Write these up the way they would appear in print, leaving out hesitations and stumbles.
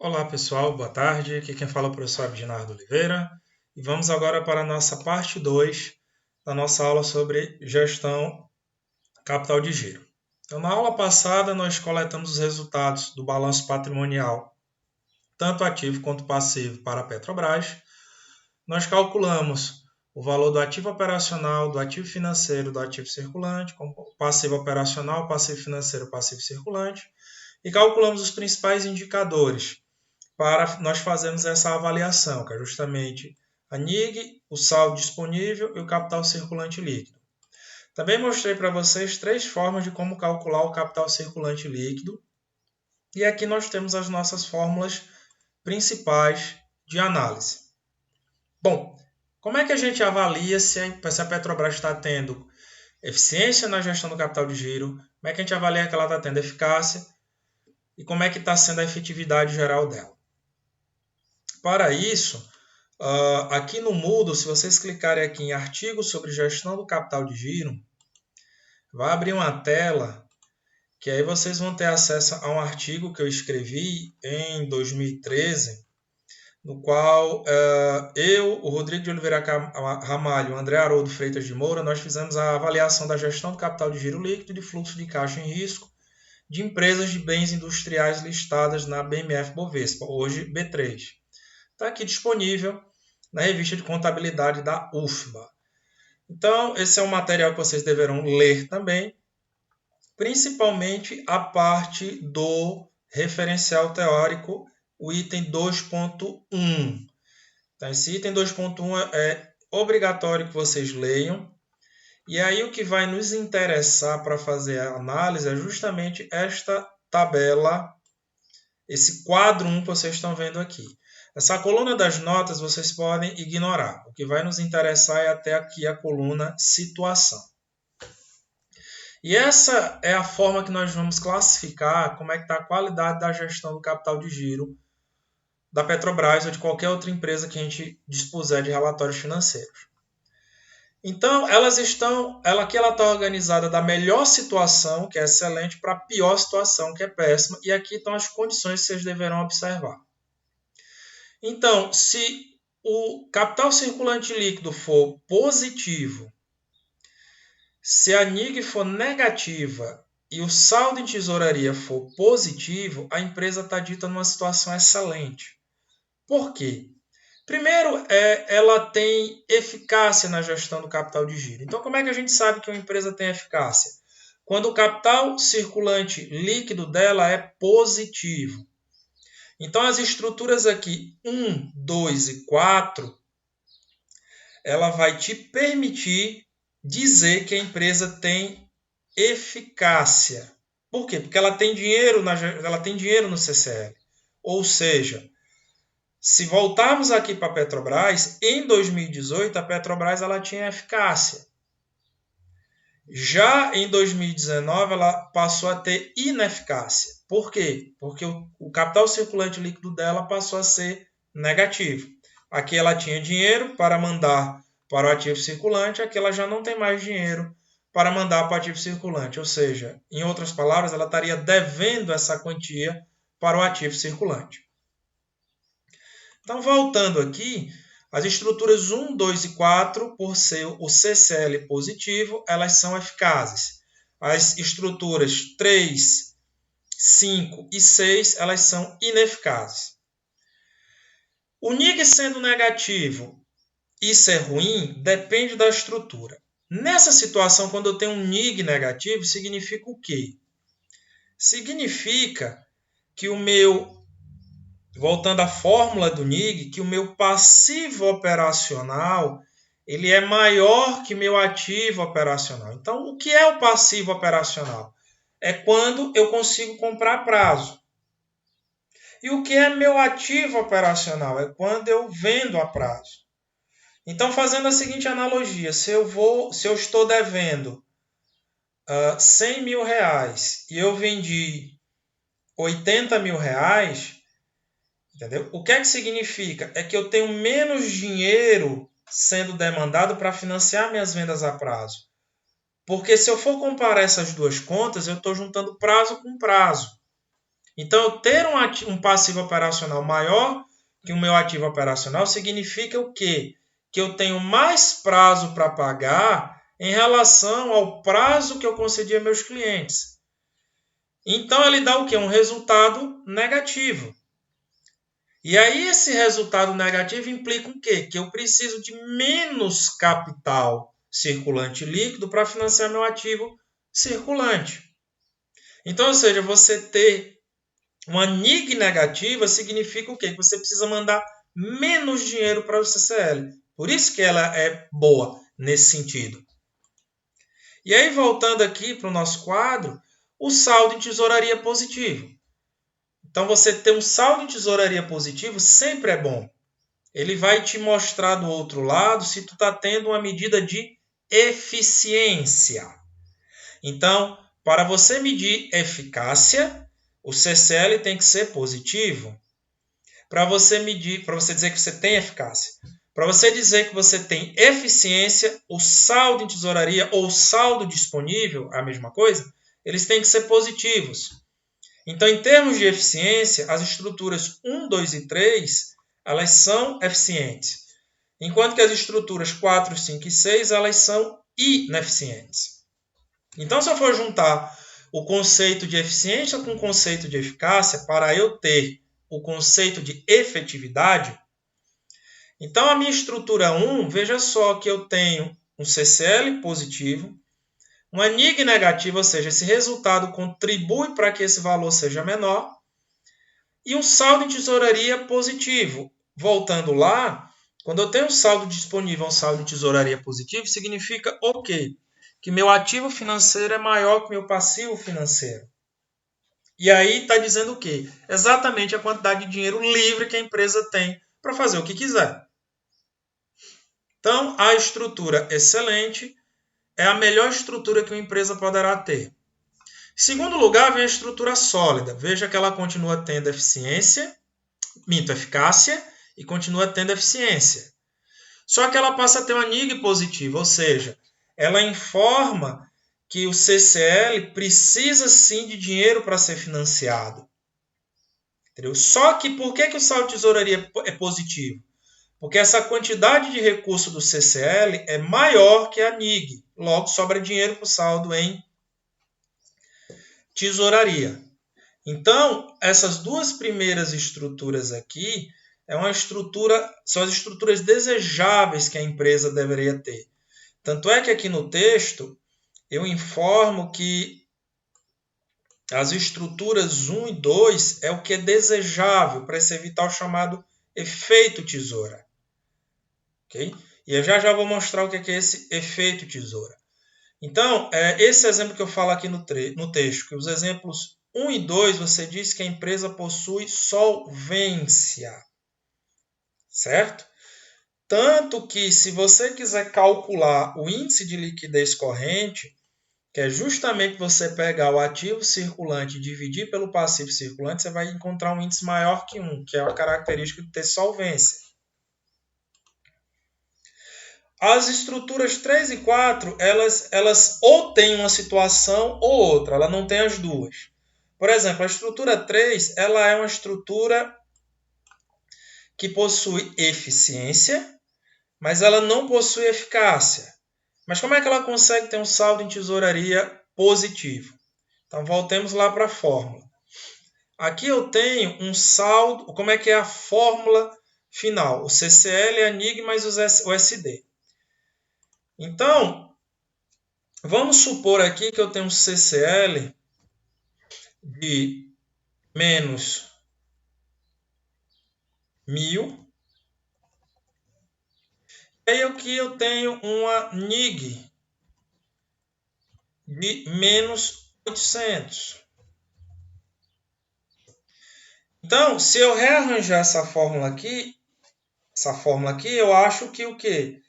Olá pessoal, boa tarde. Aqui quem fala é o professor Abinardo Oliveira e vamos agora para a nossa parte 2 da nossa aula sobre gestão capital de giro. Então, na aula passada, nós coletamos os resultados do balanço patrimonial, tanto ativo quanto passivo, para a Petrobras. Nós calculamos o valor do ativo operacional, do ativo financeiro, do ativo circulante, como passivo operacional, passivo financeiro, passivo circulante, e calculamos os principais indicadores para nós fazermos essa avaliação, que é justamente a NIG, o saldo disponível e o capital circulante líquido. Também mostrei para vocês 3 formas de como calcular o capital circulante líquido. E aqui nós temos as nossas fórmulas principais de análise. Bom, como é que a gente avalia se a Petrobras está tendo eficiência na gestão do capital de giro? Como é que a gente avalia que ela está tendo eficácia? E como é que está sendo a efetividade geral dela? Para isso, aqui no Moodle, se vocês clicarem aqui em artigos sobre gestão do capital de giro, vai abrir uma tela que aí vocês vão ter acesso a um artigo que eu escrevi em 2013, no qual eu, o Rodrigo de Oliveira Ramalho, o André Haroldo Freitas de Moura, nós fizemos a avaliação da gestão do capital de giro líquido e de fluxo de caixa em risco de empresas de bens industriais listadas na BMF Bovespa, hoje B3. Está aqui disponível na revista de contabilidade da UFBA. Então, esse é um material que vocês deverão ler também, principalmente a parte do referencial teórico, o item 2.1. Então, esse item 2.1 é obrigatório que vocês leiam. E aí o que vai nos interessar para fazer a análise é justamente esta tabela, esse quadro 1 que vocês estão vendo aqui. Essa coluna das notas vocês podem ignorar. O que vai nos interessar é até aqui a coluna situação. E essa é a forma que nós vamos classificar como é que está a qualidade da gestão do capital de giro da Petrobras ou de qualquer outra empresa que a gente dispuser de relatórios financeiros. Então, ela está organizada da melhor situação, que é excelente, para a pior situação, que é péssima. E aqui estão as condições que vocês deverão observar. Então, se o capital circulante líquido for positivo, se a NIG for negativa e o saldo em tesouraria for positivo, a empresa está dita numa situação excelente. Por quê? Primeiro, ela tem eficácia na gestão do capital de giro. Então, como é que a gente sabe que uma empresa tem eficácia? Quando o capital circulante líquido dela é positivo. Então, as estruturas aqui 1, 2 e 4, ela vai te permitir dizer que a empresa tem eficácia. Por quê? Porque ela tem dinheiro no CCL. Ou seja, se voltarmos aqui para a Petrobras, em 2018 a Petrobras ela tinha eficácia. Já em 2019 ela passou a ter ineficácia. Por quê? Porque o capital circulante líquido dela passou a ser negativo. Aqui ela tinha dinheiro para mandar para o ativo circulante, aqui ela já não tem mais dinheiro para mandar para o ativo circulante. Ou seja, em outras palavras, ela estaria devendo essa quantia para o ativo circulante. Então, voltando aqui, as estruturas 1, 2 e 4, por ser o CCL positivo, elas são eficazes. As estruturas 3, 5 e 6, elas são ineficazes. O NIG sendo negativo e ser ruim, depende da estrutura. Nessa situação, quando eu tenho um NIG negativo, significa o quê? Significa que o meu... Voltando à fórmula do NIG, que o meu passivo operacional ele é maior que meu ativo operacional. Então, o que é o passivo operacional? É quando eu consigo comprar prazo. E o que é meu ativo operacional? É quando eu vendo a prazo. Então, fazendo a seguinte analogia, se eu estou devendo 100 mil reais e eu vendi 80 mil reais, entendeu? O que é que significa? É que eu tenho menos dinheiro sendo demandado para financiar minhas vendas a prazo. Porque se eu for comparar essas duas contas, eu estou juntando prazo com prazo. Então, eu ter um passivo operacional maior que o meu ativo operacional significa o quê? Que eu tenho mais prazo para pagar em relação ao prazo que eu concedi a meus clientes. Então, ele dá o quê? Um resultado negativo. E aí, esse resultado negativo implica o quê? Que eu preciso de menos capital circulante líquido para financiar meu ativo circulante. Então, ou seja, você ter uma NIG negativa significa o quê? Que você precisa mandar menos dinheiro para o CCL. Por isso que ela é boa nesse sentido. E aí, voltando aqui para o nosso quadro, o saldo em tesouraria positivo. Então, você ter um saldo em tesouraria positivo sempre é bom. Ele vai te mostrar do outro lado se tu está tendo uma medida de eficiência. Então, para você medir eficácia, o CCL tem que ser positivo. Para você medir, para você dizer que você tem eficácia. Para você dizer que você tem eficiência, o saldo em tesouraria ou saldo disponível, a mesma coisa, eles têm que ser positivos. Então, em termos de eficiência, as estruturas 1, 2 e 3, elas são eficientes. Enquanto que as estruturas 4, 5 e 6, elas são ineficientes. Então, se eu for juntar o conceito de eficiência com o conceito de eficácia, para eu ter o conceito de efetividade, então a minha estrutura 1, veja só que eu tenho um CCL positivo, uma NIG negativa, ou seja, esse resultado contribui para que esse valor seja menor, e um saldo em tesouraria positivo. Voltando lá, quando eu tenho um saldo disponível, um saldo em tesouraria positivo, significa o quê? Que meu ativo financeiro é maior que meu passivo financeiro. E aí está dizendo o quê? Exatamente a quantidade de dinheiro livre que a empresa tem para fazer o que quiser. Então, a estrutura excelente é a melhor estrutura que uma empresa poderá ter. Em segundo lugar, vem a estrutura sólida. Veja que ela continua tendo eficiência, eficácia, e continua tendo eficiência. Só que ela passa a ter uma NIG positiva, ou seja, ela informa que o CCL precisa sim de dinheiro para ser financiado. Entendeu? Só que por que o saldo de tesouraria é positivo? Porque essa quantidade de recurso do CCL é maior que a NIG. Logo, sobra dinheiro para o saldo em tesouraria. Então, essas duas primeiras estruturas aqui são as estruturas desejáveis que a empresa deveria ter. Tanto é que aqui no texto eu informo que as estruturas 1 e 2 é o que é desejável para se evitar o chamado efeito tesoura. Okay? E eu já vou mostrar o que é esse efeito tesoura. Então, esse exemplo que eu falo aqui no texto, que os exemplos 1 e 2, você diz que a empresa possui solvência. Certo? Tanto que, se você quiser calcular o índice de liquidez corrente, que é justamente você pegar o ativo circulante e dividir pelo passivo circulante, você vai encontrar um índice maior que 1, que é a característica de ter solvência. As estruturas 3 e 4, elas ou têm uma situação ou outra, ela não tem as duas. Por exemplo, a estrutura 3, ela é uma estrutura que possui eficiência, mas ela não possui eficácia. Mas como é que ela consegue ter um saldo em tesouraria positivo? Então, voltemos lá para a fórmula. Aqui eu tenho um saldo, como é que é a fórmula final? O CCL, a NIG mais o SD. Então, vamos supor aqui que eu tenho um CCL de menos 1.000. E aí aqui eu tenho uma NIG de menos 800. Então, se eu rearranjar essa fórmula aqui, eu acho que o quê?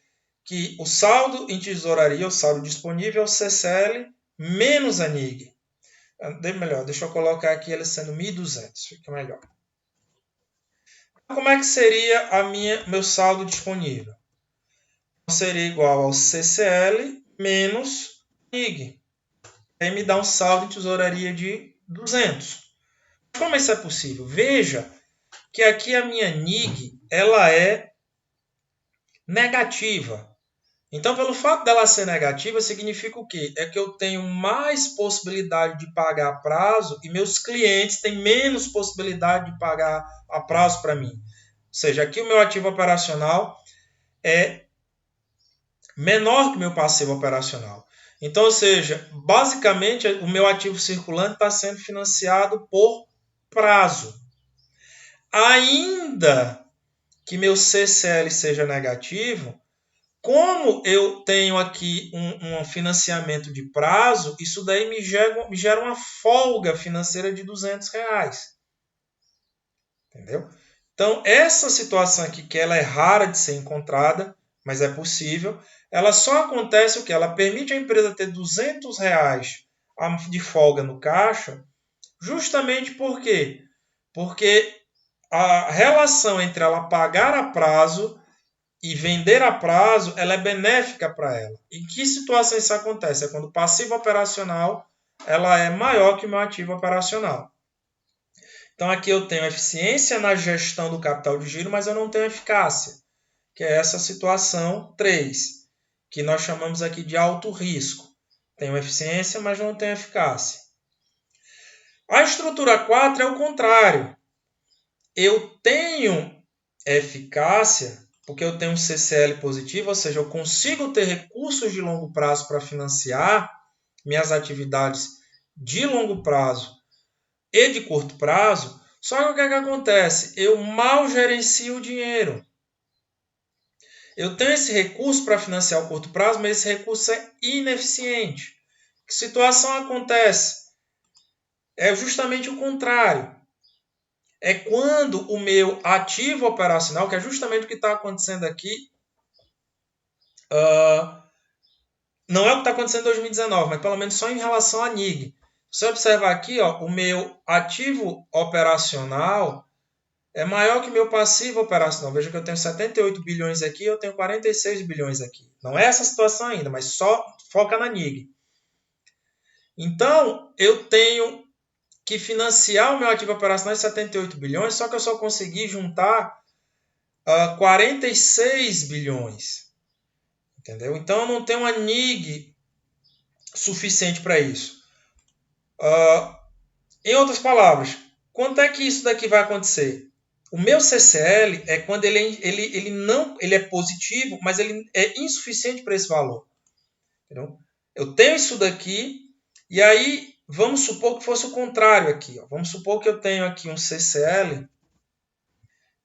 Que o saldo em tesouraria, o saldo disponível, é o CCL menos a NIG. Melhor, deixa eu colocar aqui ele sendo 1.200, fica melhor. Como é que seria meu saldo disponível? Seria igual ao CCL menos NIG. Aí me dá um saldo em tesouraria de 200. Como isso é possível? Veja que aqui a minha NIG ela é negativa. Então, pelo fato dela ser negativa, significa o quê? É que eu tenho mais possibilidade de pagar a prazo e meus clientes têm menos possibilidade de pagar a prazo para mim. Ou seja, aqui o meu ativo operacional é menor que o meu passivo operacional. Então, ou seja, basicamente o meu ativo circulante está sendo financiado por prazo. Ainda que meu CCL seja negativo, como eu tenho aqui um financiamento de prazo, isso daí me gera uma folga financeira de R$ 200. Entendeu? Então, essa situação aqui, que ela é rara de ser encontrada, mas é possível, ela só acontece o que? Ela permite a empresa ter R$ 200 de folga no caixa, justamente por quê? Porque a relação entre ela pagar a prazo e vender a prazo, ela é benéfica para ela. Em que situação isso acontece? É quando o passivo operacional ela é maior que o meu ativo operacional. Então aqui eu tenho eficiência na gestão do capital de giro, mas eu não tenho eficácia, que é essa situação 3, que nós chamamos aqui de alto risco. Tenho eficiência, mas não tenho eficácia. A estrutura 4 é o contrário. Eu tenho eficácia porque eu tenho um CCL positivo, ou seja, eu consigo ter recursos de longo prazo para financiar minhas atividades de longo prazo e de curto prazo. Só que o que é que acontece? Eu mal gerencio o dinheiro. Eu tenho esse recurso para financiar o curto prazo, mas esse recurso é ineficiente. Que situação acontece? É justamente o contrário. É quando o meu ativo operacional, que é justamente o que está acontecendo aqui, não é o que está acontecendo em 2019, mas pelo menos só em relação à NIG. Se você observar aqui, ó, o meu ativo operacional é maior que o meu passivo operacional. Veja que eu tenho 78 bilhões aqui, eu tenho 46 bilhões aqui. Não é essa situação ainda, mas só foca na NIG. Então, eu tenho que financiar o meu ativo operacional de 78 bilhões, só que eu só consegui juntar 46 bilhões. Entendeu? Então, eu não tenho uma NIG suficiente para isso. Em outras palavras, quanto é que isso daqui vai acontecer? O meu CCL é quando ele é positivo, mas ele é insuficiente para esse valor. Entendeu? Eu tenho isso daqui, e aí vamos supor que fosse o contrário aqui. Ó. Vamos supor que eu tenho aqui um CCL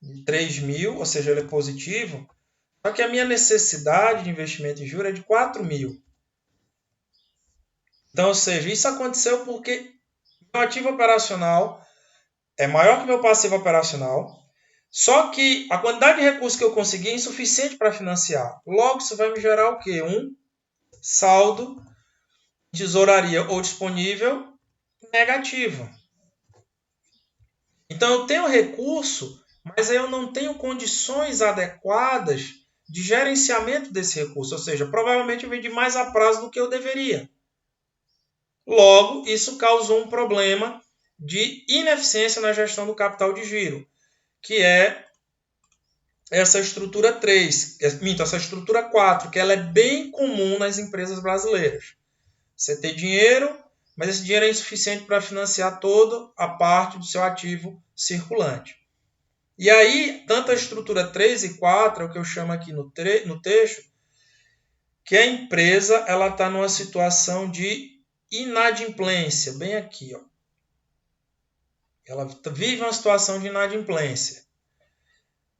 de 3.000, ou seja, ele é positivo, só que a minha necessidade de investimento em juros é de 4.000. Então, ou seja, isso aconteceu porque meu ativo operacional é maior que meu passivo operacional, só que a quantidade de recursos que eu consegui é insuficiente para financiar. Logo, isso vai me gerar o quê? Um saldo, tesouraria ou disponível negativo. Então, eu tenho recurso, mas eu não tenho condições adequadas de gerenciamento desse recurso. Ou seja, provavelmente eu vendi mais a prazo do que eu deveria. Logo, isso causou um problema de ineficiência na gestão do capital de giro, que é essa estrutura 3, essa estrutura 4, que ela é bem comum nas empresas brasileiras. Você tem dinheiro, mas esse dinheiro é insuficiente para financiar toda a parte do seu ativo circulante. E aí, tanto a estrutura 3 e 4, é o que eu chamo aqui no texto, que a empresa está numa situação de inadimplência, bem aqui. Ó. Ela vive uma situação de inadimplência.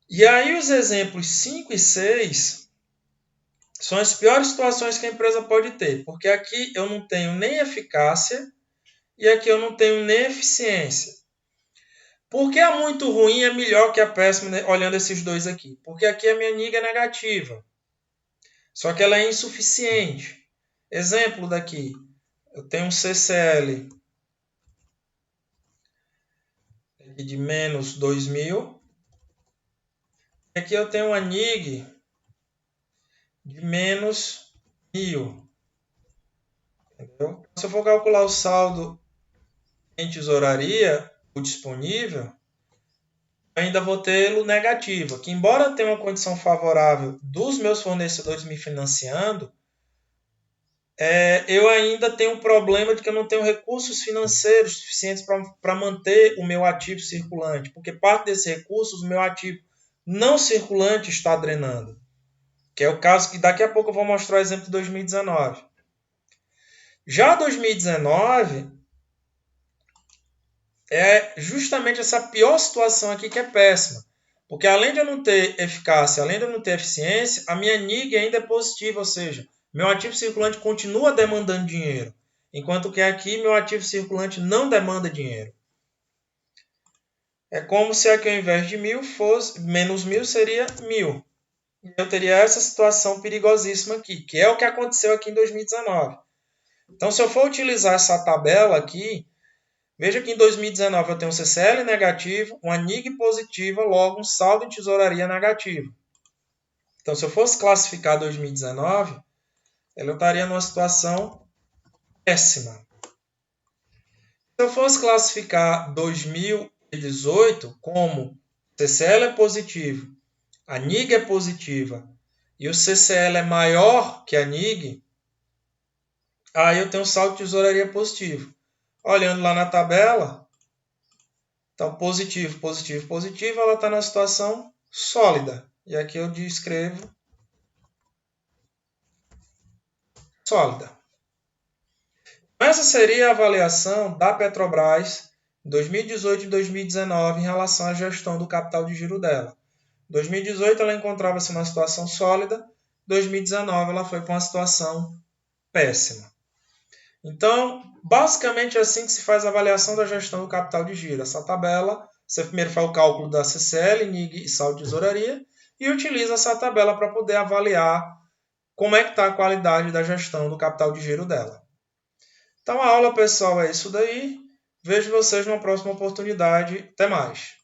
E aí os exemplos 5 e 6 são as piores situações que a empresa pode ter, porque aqui eu não tenho nem eficácia e aqui eu não tenho nem eficiência. Por que a muito ruim é melhor que a péssima, olhando esses dois aqui? Porque aqui a minha NIG é negativa, só que ela é insuficiente. Exemplo daqui, eu tenho um CCL de menos 2.000, aqui eu tenho uma NIG de menos 1.000. Entendeu? Se eu for calcular o saldo em tesouraria, disponível, ainda vou tê-lo negativo. Que embora eu tenha uma condição favorável dos meus fornecedores me financiando, eu ainda tenho um problema de que eu não tenho recursos financeiros suficientes para manter o meu ativo circulante, porque parte desses recursos, o meu ativo não circulante está drenando, que é o caso que daqui a pouco eu vou mostrar o exemplo de 2019. Já 2019 é justamente essa pior situação aqui que é péssima, porque além de eu não ter eficácia, além de eu não ter eficiência, a minha NIG ainda é positiva, ou seja, meu ativo circulante continua demandando dinheiro, enquanto que aqui meu ativo circulante não demanda dinheiro. É como se aqui ao invés de 1.000 fosse menos 1.000 seria 1.000. Eu teria essa situação perigosíssima aqui, que é o que aconteceu aqui em 2019. Então, se eu for utilizar essa tabela aqui, veja que em 2019 eu tenho um CCL negativo, uma NIG positiva, logo um saldo em tesouraria negativo. Então, se eu fosse classificar 2019, eu estaria numa situação péssima. Se eu fosse classificar 2018 como CCL é positivo, a NIG é positiva e o CCL é maior que a NIG, aí eu tenho um saldo de tesouraria positivo. Olhando lá na tabela, então positivo, positivo, positivo, ela está na situação sólida. E aqui eu descrevo sólida. Essa seria a avaliação da Petrobras em 2018 e 2019 em relação à gestão do capital de giro dela. Em 2018 ela encontrava-se numa situação sólida, em 2019 ela foi para uma situação péssima. Então, basicamente é assim que se faz a avaliação da gestão do capital de giro. Essa tabela, você primeiro faz o cálculo da CCL, NIG e saldo de tesouraria e utiliza essa tabela para poder avaliar como é que está a qualidade da gestão do capital de giro dela. Então a aula, pessoal, é isso daí. Vejo vocês numa próxima oportunidade. Até mais.